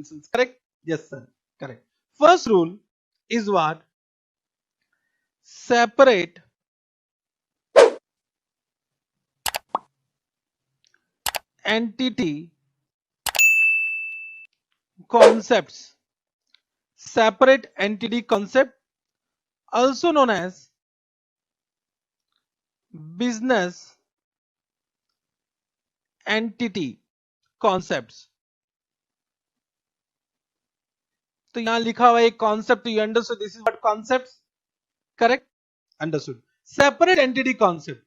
utensils. Correct? Yes, sir. Correct. First rule is what? Separate entity concepts. Separate entity concept, also known as business entity concepts. तो यहां लिखा हुआ है concept. You understood this is what concepts? Correct? Understood. Separate entity concept.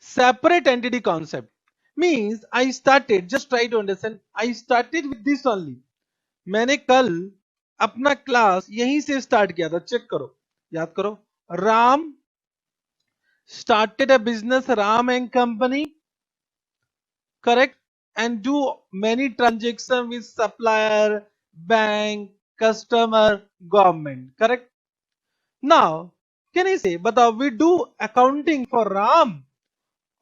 Separate entity concept means I started, just try to understand, I started with this only. मैंने कल अपना class यहीं से स्टार्ट किया था. चेक करो, याद करो. Ram started a business, Ram and Company, correct, and do many transactions with supplier, bank, customer, government, correct. Now can I say, बताओ, we do accounting for Ram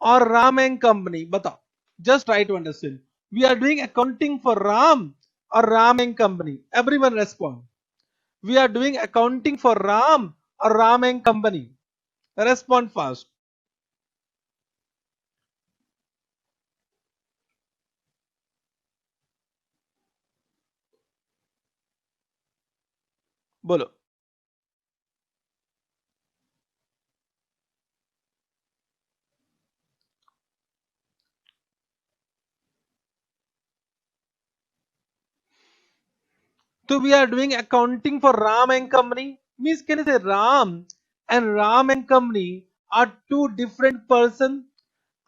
or Ram and Company? बताओ, just try to understand. We are doing accounting for Ram or Ram and Company? Everyone respond. We are doing accounting for Ram or Ram and Company? Respond fast. बोलो. So we are doing accounting for Ram and Company. Means can I say Ram and Company are two different person?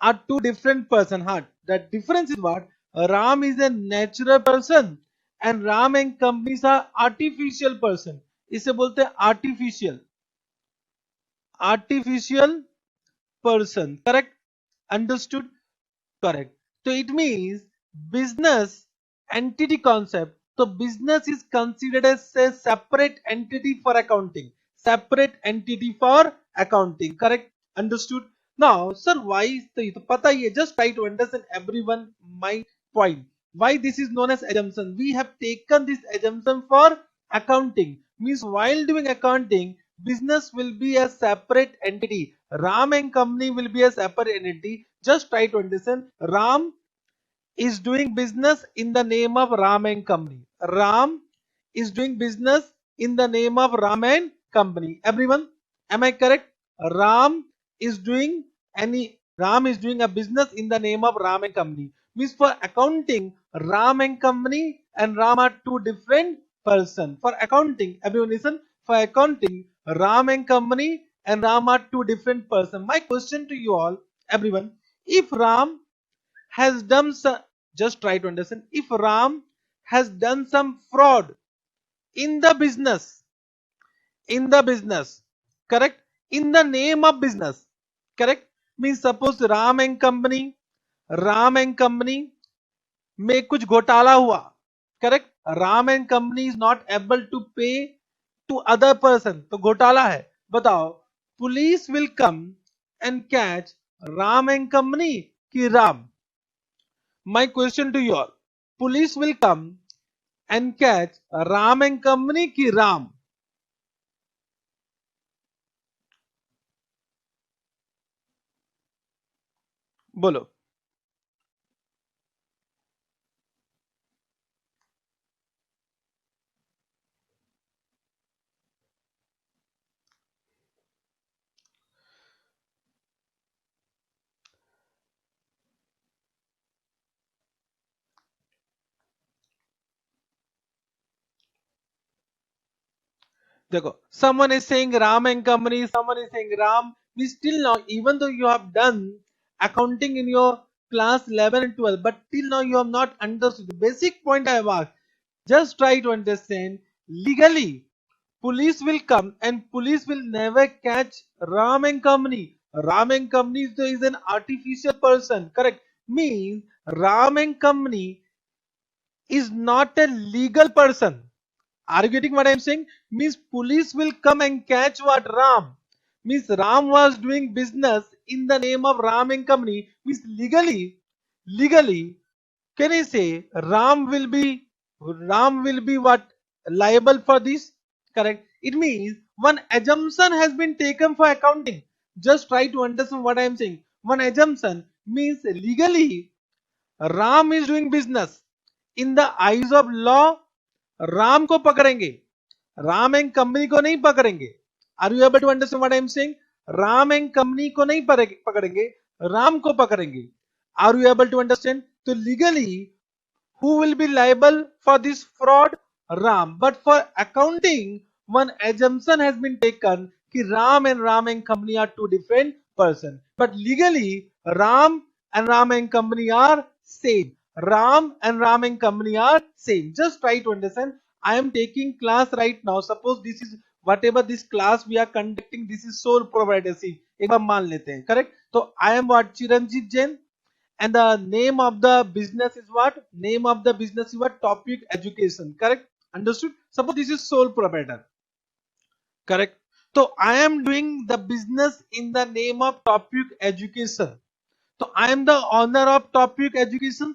Are two different person. Huh? The difference is what? Ram is a natural person and Ram and Companies are artificial person. इसे बोलते हैं artificial. Artificial person. Correct? Understood? Correct. So it means business entity concept. So business is considered as a separate entity for accounting. Separate entity for accounting. Correct? Understood? Now, sir, why is the pata ye? Just try to understand everyone my point. Why this is known as assumption? We have taken this assumption for accounting. Means while doing accounting, business will be a separate entity. Ram and Company will be a separate entity. Just try to understand. Ram is doing business in the name of Ram and Company. Ram is doing business in the name of Ram and Company. Everyone, am I correct? Ram is doing a business in the name of Ram and Company. Means for accounting, Ram and Company and Ram are two different person. For accounting, everyone listen. For accounting, Ram and Company and Ram are two different person. My question to you all, everyone, if Ram has done some, just try to understand, if Ram has done some fraud in the business, correct, in the name of business, correct, means suppose Ram and Company में कुछ घोटाला हुआ, correct, Ram and Company is not able to pay to other person, तो घोटाला है. बताओ, police will come and catch Ram and Company कि Ram. My question to you all, police will come and catch Ram and Company ki Ram? बोलो. देखो, someone is saying Ram and Company, someone is saying Ram. We still now, even though you have done accounting in your class 11 and 12, but till now you have not understood the basic point I have asked. Just try to understand. Legally, police will come and police will never catch Ram and Company. Ram and Company is an artificial person, correct? Means Ram and Company is not a legal person. Are you getting what I am saying? Means police will come and catch what? Ram. Means Ram was doing business in the name of Ram and Company. Means legally, can I say Ram will be Ram will be what? Liable for this? Correct. It means one assumption has been taken for accounting. Just try to understand what I am saying. One assumption means legally Ram is doing business. In the eyes of law, Ram को पकड़ेंगे, Ram and company को नहीं पकड़ेंगे. Are you able to understand what I am saying? Ram and company को नहीं पकड़ेंगे, राम को पकड़ेंगे. Are you able to understand? तो legally who will be liable for this fraud? Ram. But for accounting, one assumption has been taken कि Ram and company are two different person. But legally, Ram and company are same. Ram and company are same. Just try to understand. I am taking class right now. Suppose this is whatever this class we are conducting. This is sole proprietorship. एक बार मान लेते हैं. Correct? तो I am what? Chiranjit Jain. And the name of the business is what? Name of the business is what? Topic education. Correct? Understood? Suppose this is sole proprietor. Correct? So I am doing the business in the name of Topic education. So I am the owner of Topic education.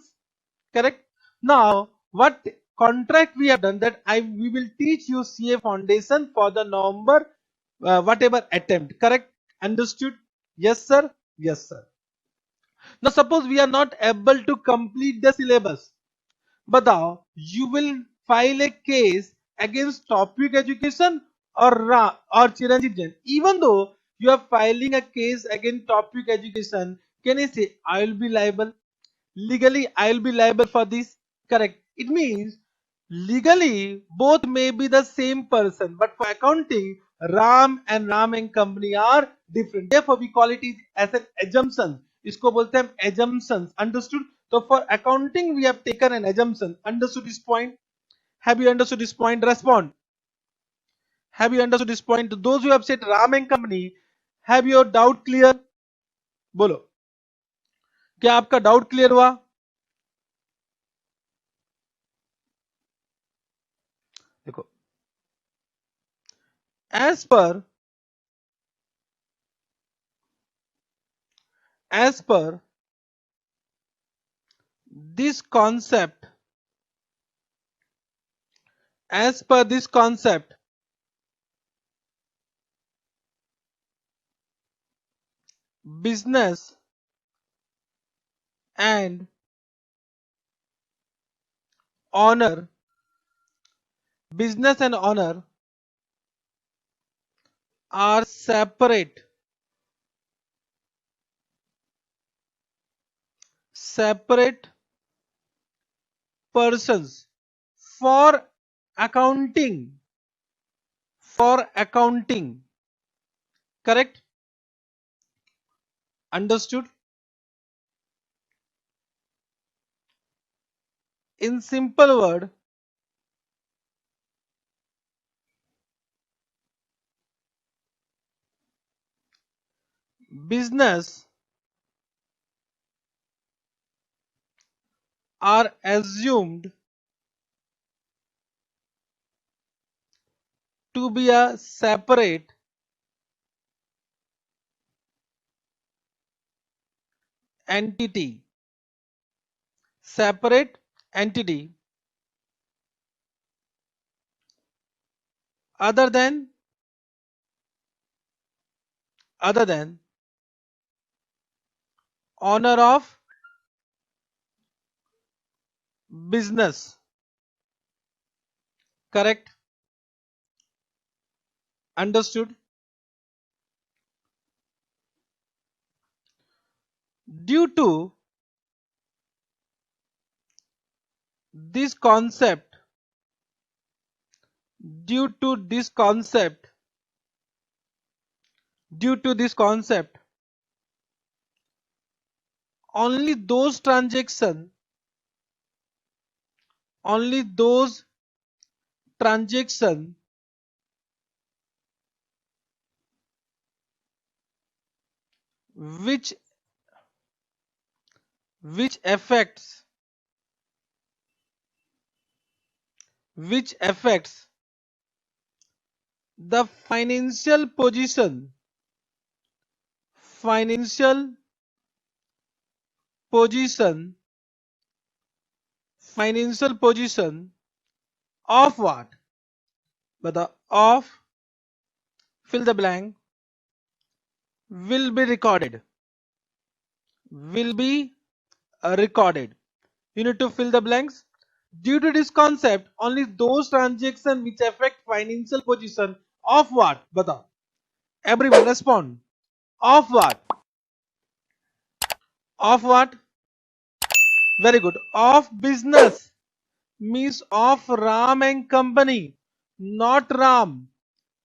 Correct? Now what contract we have done, that we will teach you CA foundation for the November whatever attempt. Correct? Understood? Yes sir. Yes sir. Now suppose we are not able to complete the syllabus. बताओ, you will file a case against Topic education or Chiranjit Jain. Even though you are filing a case against Topic education, can you say I will be liable? Legally I will be liable for this? Correct. It means legally both may be the same person, but for accounting, Ram and company are different. Therefore we call it as an assumption. इसको बोलते हैं assumptions. Understood? So for accounting we have taken an assumption. Understood this point? Have you understood this point? Respond. Have you understood this point? Those who have said Ram and company, have your doubt clear? बोलो, क्या आपका doubt clear हुआ? देखो, as per this concept, business and honor are separate persons for accounting. Correct? Understood? In simple word, business are assumed to be a separate entity other than owner of business. Correct? Understood? Due to this concept, only those transactions which affects the financial position of what? But the of, fill the blank, will be recorded. Will be recorded. You need to fill the blanks. Due to this concept, only those transactions which affect financial position of what? Bata. Everyone respond. Of what? Of what? Very good. Of business means of Ram and company, not Ram.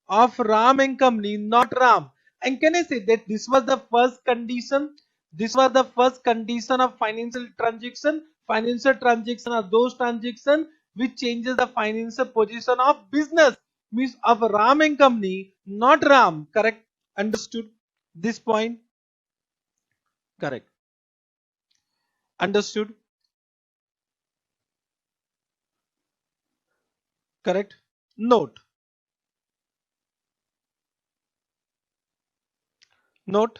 Of Ram and company, not Ram. And can I say that this was the first condition? This was the first condition of financial transaction. Financial transaction are those transactions which changes the financial position of business. Means of Ram and company, not Ram. Correct? Understood? This point? Correct. Understood? Correct? Note. Note.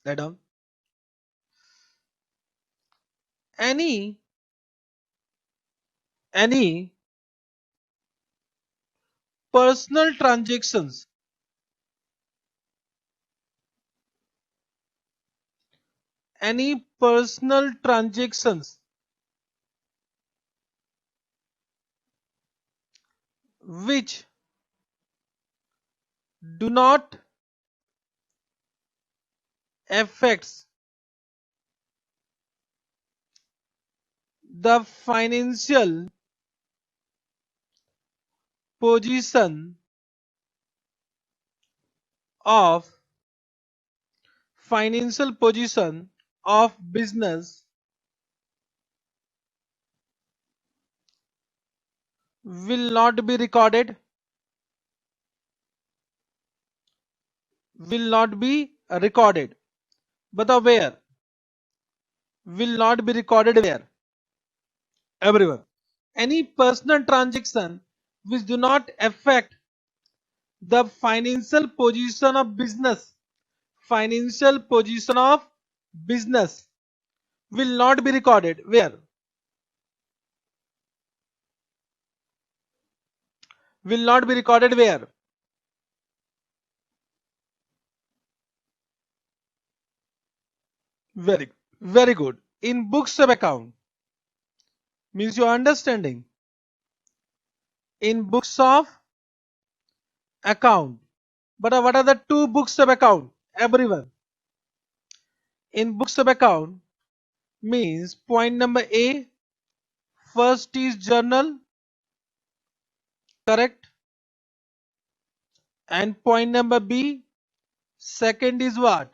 Write down. Any any personal transactions, any personal transactions which do not affects the financial position of financial position of business will not be recorded, will not be recorded. But where? Will not be recorded where? Everyone. Any personal transaction which do not affect the financial position of business, financial position of business will not be recorded where? Will not be recorded where? Very good. In books of account means your understanding. In books of account. But what are the two books of account? Everyone. In books of account means point number A, first is journal, correct? And point number B, second is what?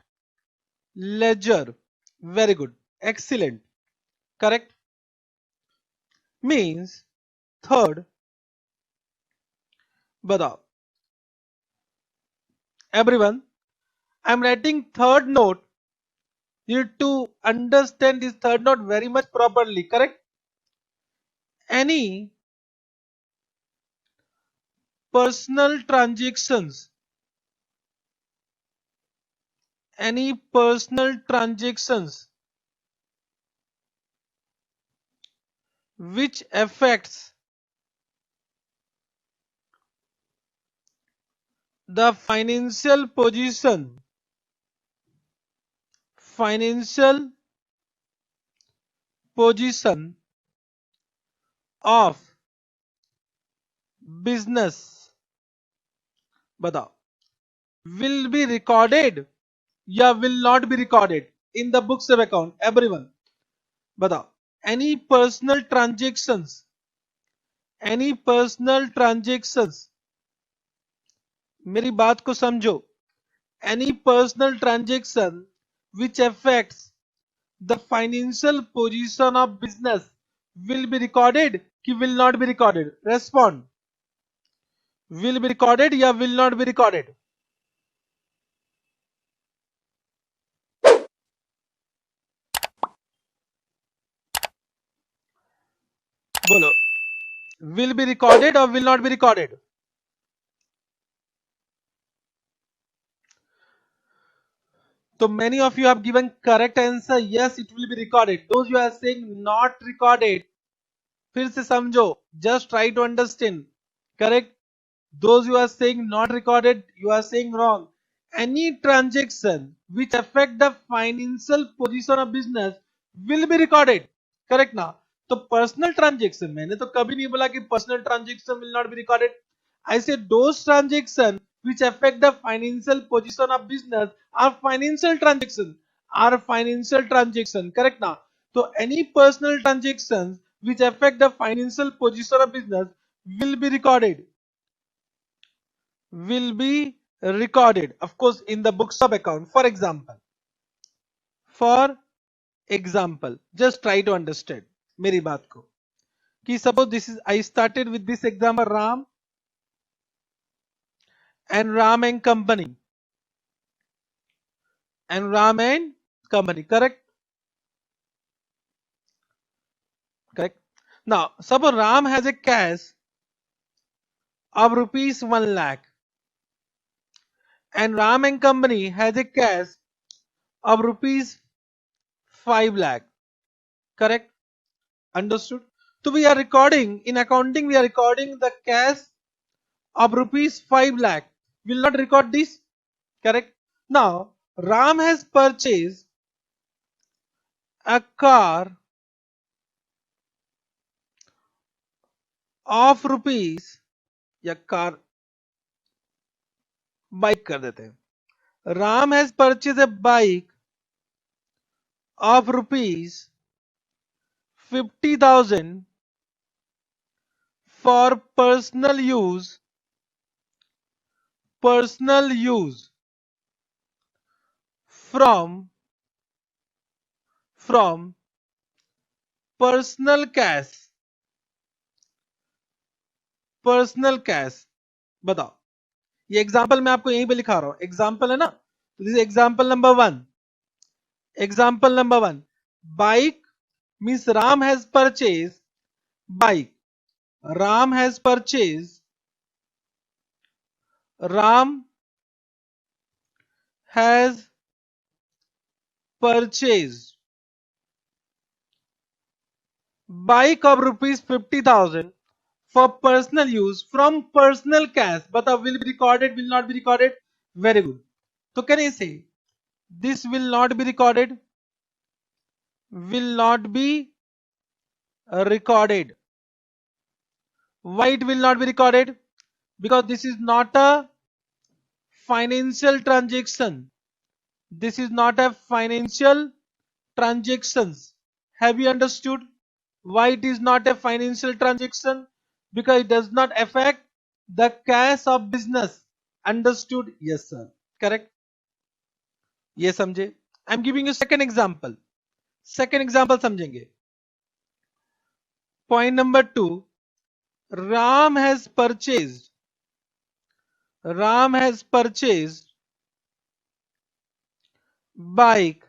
Ledger. Very good. Excellent. Correct? Means third, बताओ. Everyone, I'm writing third note. You need to understand this third note very much properly. Correct? Any personal transactions, any personal transactions which affects the financial position of business, बताओ, will be recorded या will not be recorded in the books of account. Everyone बताओ. Any personal transactions, मेरी बात को समझो. Any personal transaction which affects the financial position of business will be recorded कि will not be recorded? Respond. Will be recorded या will not be recorded? बोलो, will be recorded or will not be recorded? So many of you have given correct answer. Yes, it will be recorded. Those you are saying not recorded, फिर से समझो. Just try to understand. Correct? Those you are saying not recorded, you are saying wrong. Any transaction which affect the financial position of business will be recorded. Correct ना? तो personal transaction, मैंने तो कभी नहीं बोला कि personal transaction will not be recorded. I said those transactions which affect the financial position of business are financial transaction. Are financial transaction. Correct now? So any personal transactions which affect the financial position of business will be recorded. Will be recorded. Of course, in the books of account. For example, just try to understand मेरी बात को. कि suppose this is, I started with this example, Ram and company. And Ram and company, correct? Correct. Now, suppose Ram has a cash of rupees 1 lakh and Ram and company has a cash of rupees 5 lakh. Correct? Understood? So we are recording, in accounting we are recording the cash of rupees 5 lakh. Will not record this. Correct? Now, Ram has purchased a car of rupees, या car bike कर देते हैं. Ram has purchased a bike of rupees 50,000 for personal use from personal cash. बताओ, ये example मैं आपको यहीं पे लिखा रहा हूं. एग्जाम्पल है ना. This example number 1. Bike means Ram has purchased bike. Ram has purchased bike of rupees 50,000 for personal use from personal cash. But will be recorded, will not be recorded? Very good. So can I say this will not be recorded? Will not be recorded. Why it will not be recorded? Because this is not a financial transaction. This is not a financial transactions. Have you understood why it is not a financial transaction? Because it does not affect the cash of business. Understood? Yes sir. Correct. Yes समझे. I am giving you second example. समझेंगे. Point number 2. Ram has purchased bike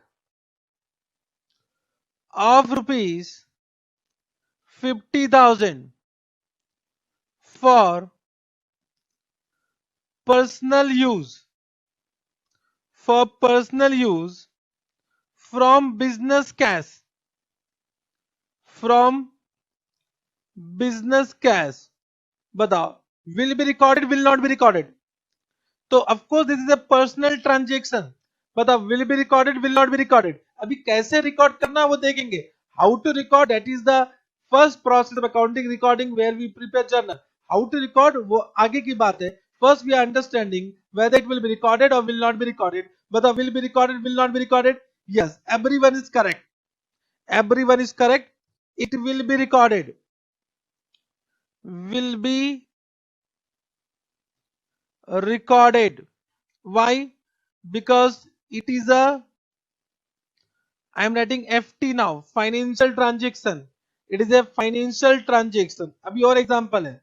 of rupees 50,000 for personal use from business cash. बताओ, will be recorded, will not be recorded? तो of course this is a personal transaction. बताओ, will be recorded, will not be recorded? अभी कैसे record करना वो देखेंगे. How to record, that is the first process of accounting recording where we prepare journal. How to record वो आगे की बात है. First we are understanding whether it will be recorded or will not be recorded. बताओ, will be recorded, will not be recorded? Yes, everyone is correct. It will be recorded. Will be recorded. Why? Because it is a, I am writing FT now, financial transaction. It is a financial transaction. अभी और example है.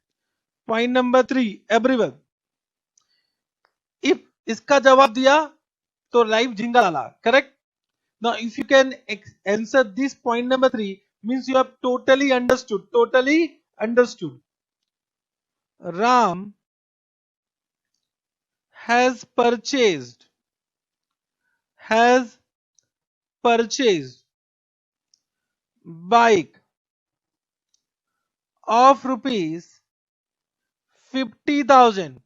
Point number 3, everyone. If इसका जवाब दिया तो live झिंगा डाला. Correct? Now if you can answer this point number 3 means you have totally understood. Totally understood. Ram has has purchased bike of rupees 50,000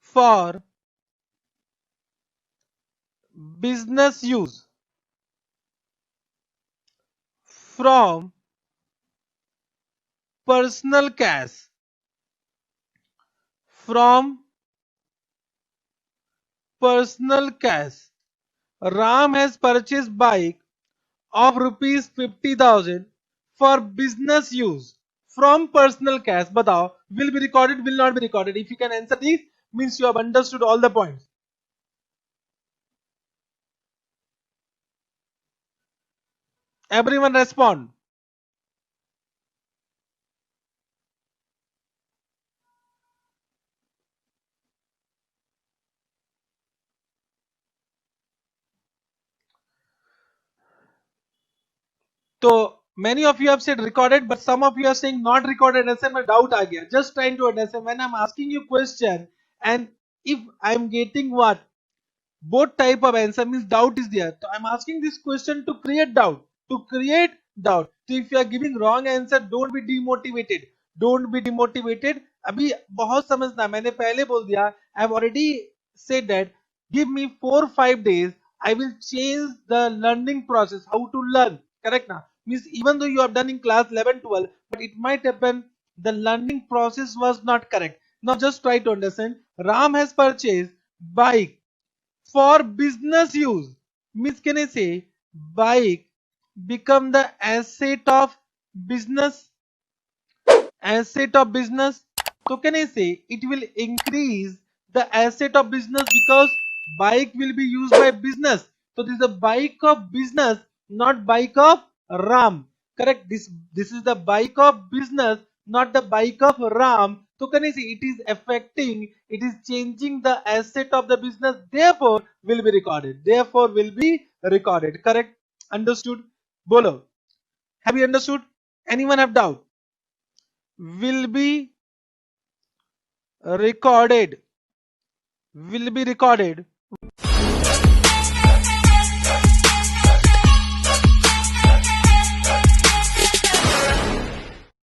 for business use from personal cash. From personal cash. Ram has purchased bike of rupees 50,000 for business use from personal cash. Batao, will be recorded, will not be recorded. If you can answer this, means you have understood all the points. Everyone respond. So many of you have said recorded, but some of you are saying not recorded. ऐसे में doubt आ गया. Just trying to understand when I'm asking you question, and if I'm getting what both type of answer means doubt is there. So I'm asking this question to create doubt. To create doubt. So if you are giving wrong answer, don't be demotivated. Don't be demotivated. अभी बहुत समझना. मैंने पहले बोल दिया. I've already said that. Give me 4-5 days. I will change the learning process. How to learn. Correct now. Means even though you have done in class 11, 12, but it might happen the learning process was not correct. Now just try to understand. Ram has purchased bike for business use. Means can I say bike become the business asset of business? So can I say it will increase the asset of business because bike will be used by business. So this is a bike of business, not bike of Ram. Correct? This is the bike of business, not the bike of Ram. So can I say it is affecting, it is changing the asset of the business, therefore will be recorded. Therefore will be recorded. Correct? Understood? Bolo. Have you understood? Anyone have doubt? Will be recorded. Will be recorded.